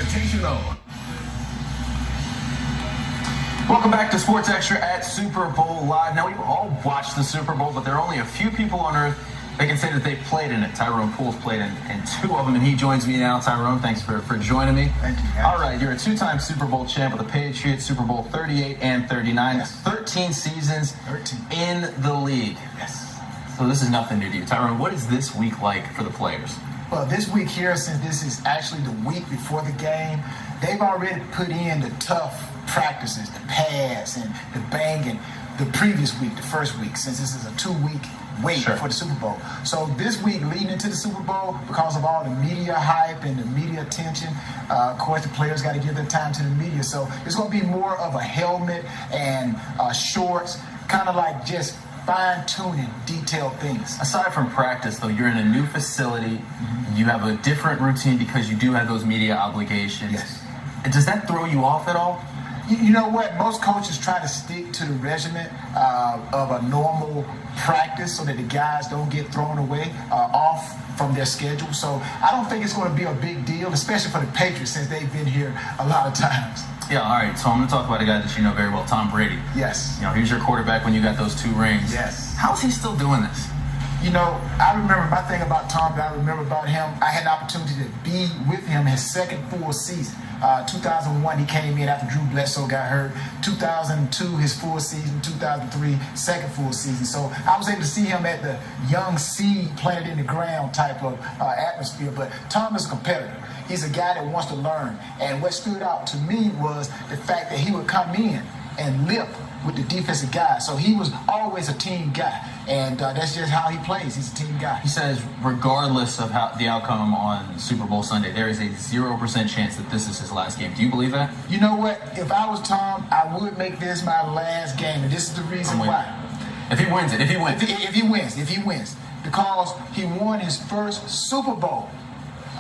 Invitational. Welcome back to Sports Extra at Super Bowl Live. Now, we've all watched the Super Bowl, but there are only a few people on earth that can say that they played in it. Tyrone Poole's played in two of them, and he joins me now. Tyrone, thanks for joining me. Thank you, guys. All right, you're a two-time Super Bowl champ with the Patriots, Super Bowl 38 and 39. Yes. 13 seasons 13. in the league. Yes. So this is nothing new to you. Tyrone, what is this week like for the players? Well, this week here, since this is actually the week before the game, they've already put in the tough practices, the pads and the banging the previous week, the first week, since this is a 2-week wait for the Super Bowl. So this week leading into the Super Bowl, because of all the media hype and the media attention, of course the players got to give their time to the media. So it's going to be more of a helmet and shorts, kind of like just fine-tuning detailed things. Aside from practice, though, you're in a new facility. You have a different routine because you do have those media obligations. Yes. Does that throw you off at all? You know what? Most coaches try to stick to the regimen of a normal practice so that the guys don't get thrown away off from their schedule. So I don't think it's going to be a big deal, especially for the Patriots, since they've been here a lot of times. Yeah, all right. So I'm going to talk about a guy that you know very well, Tom Brady. Yes. You know, he's your quarterback when you got those 2 rings. Yes. How is he still doing this? You know, I remember my thing about Tom that I remember about him, I had an opportunity to be with him his second full season. 2001, he came in after Drew Bledsoe got hurt. 2002, his full season. 2003, second full season. So I was able to see him at the young seed planted in the ground type of atmosphere. But Tom is a competitor. He's a guy that wants to learn. And what stood out to me was the fact that he would come in and lip with the defensive guy. So he was always a team guy. And that's just how he plays. He's a team guy. He says, regardless of how the outcome on Super Bowl Sunday, there is a 0% chance that this is his last game. Do you believe that? You know what? If I was Tom, I would make this my last game. And this is the reason why. If he wins it, if he wins. If he wins. Because he won his first Super Bowl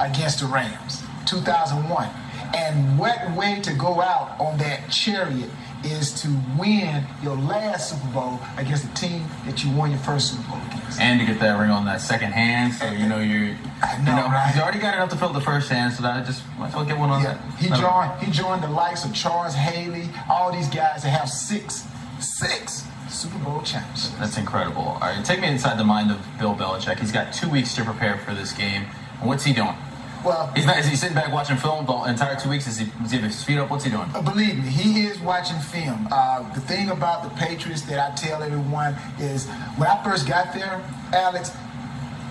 against the Rams, 2001. And what way to go out on that chariot is to win your last Super Bowl against the team that you won your first Super Bowl against. And to get that ring on that second hand, so you know right? He's already got enough to fill the first hand, so that I just might as well get one on that. He joined the likes of Charles Haley, all these guys that have six Super Bowl championships. That's incredible. All right, take me inside the mind of Bill Belichick. He's got 2 weeks to prepare for this game. And what's he doing? Well, is he sitting back watching film the entire 2 weeks? Is he with his feet up? What's he doing? Believe me, he is watching film. The thing about the Patriots that I tell everyone is when I first got there, Alex,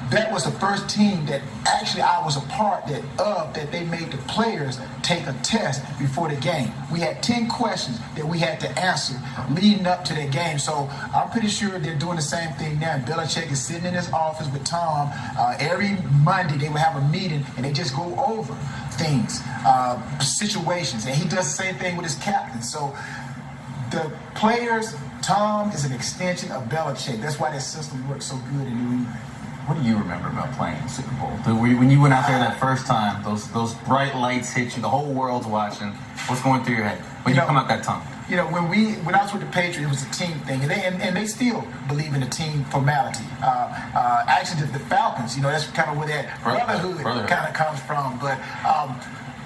that was the first team that actually I was a part that they made the players take a test before the game. We had 10 questions that we had to answer leading up to that game. So I'm pretty sure they're doing the same thing now. Belichick is sitting in his office with Tom. Every Monday they will have a meeting and they just go over things, situations. And he does the same thing with his captain. So the players, Tom is an extension of Belichick. That's why that system works so good in New England. What do you remember about playing in Super Bowl? When you went out there that first time, those bright lights hit you, the whole world's watching. What's going through your head when you come out that tunnel? You know, when I was with the Patriots, it was a team thing, and they still believe in the team formality. Actually, the Falcons, you know, that's kind of where that brotherhood kind of comes from. But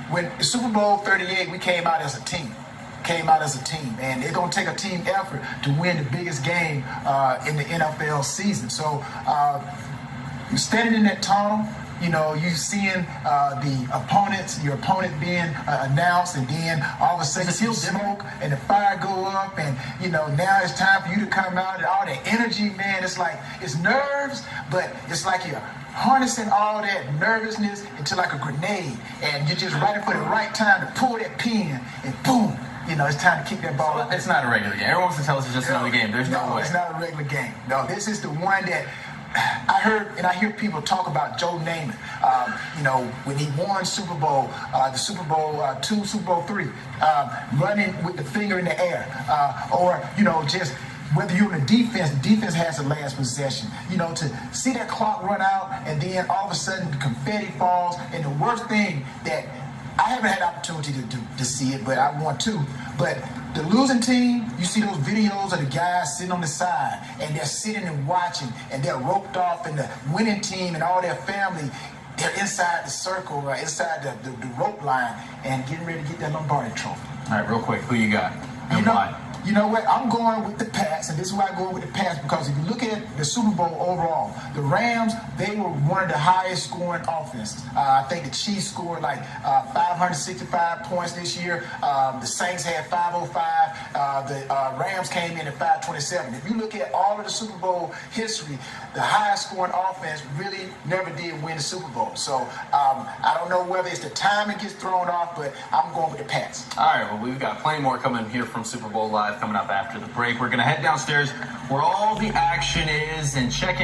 when Super Bowl 38, we came out as a team. And it's going to take a team effort to win the biggest game in the NFL season. So you're standing in that tunnel, you know, you seeing your opponent being announced, and then all of a sudden you see smoke and the fire go up, and you know, now it's time for you to come out, and all that energy, man, it's like, it's nerves, but it's like you're harnessing all that nervousness into like a grenade, and you're just ready for the right time to pull that pin, and boom, you know, it's time to kick that ball up. It's not a regular game. Everyone wants to tell us it's just another game. There's no way. It's not a regular game. No, this is the one that I hear people talk about Joe Namath. You know, when he won Super Bowl, the Super Bowl 2, Super Bowl 3, running with the finger in the air, or you know, just whether you're in the defense has the last possession. You know, to see that clock run out and then all of a sudden the confetti falls, and the worst thing that I haven't had the opportunity to see it, but I want to. But the losing team, you see those videos of the guys sitting on the side, and they're sitting and watching, and they're roped off, and the winning team and all their family, they're inside the circle, right, inside the rope line, and getting ready to get that Lombardi trophy. All right, real quick, who you got? And why? You know what? I'm going with the Pats, and this is why I go with the Pats, because if you look at the Super Bowl overall, the Rams, they were one of the highest scoring offenses. I think the Chiefs scored like 565 points this year. The Saints had 505. The Rams came in at 527. If you look at all of the Super Bowl history, the highest scoring offense really never did win the Super Bowl. So I don't know whether it's the time it gets thrown off, but I'm going with the Pats. All right, well, we've got plenty more coming here from Super Bowl Live coming up after the break. We're going to head downstairs where all the action is and check in.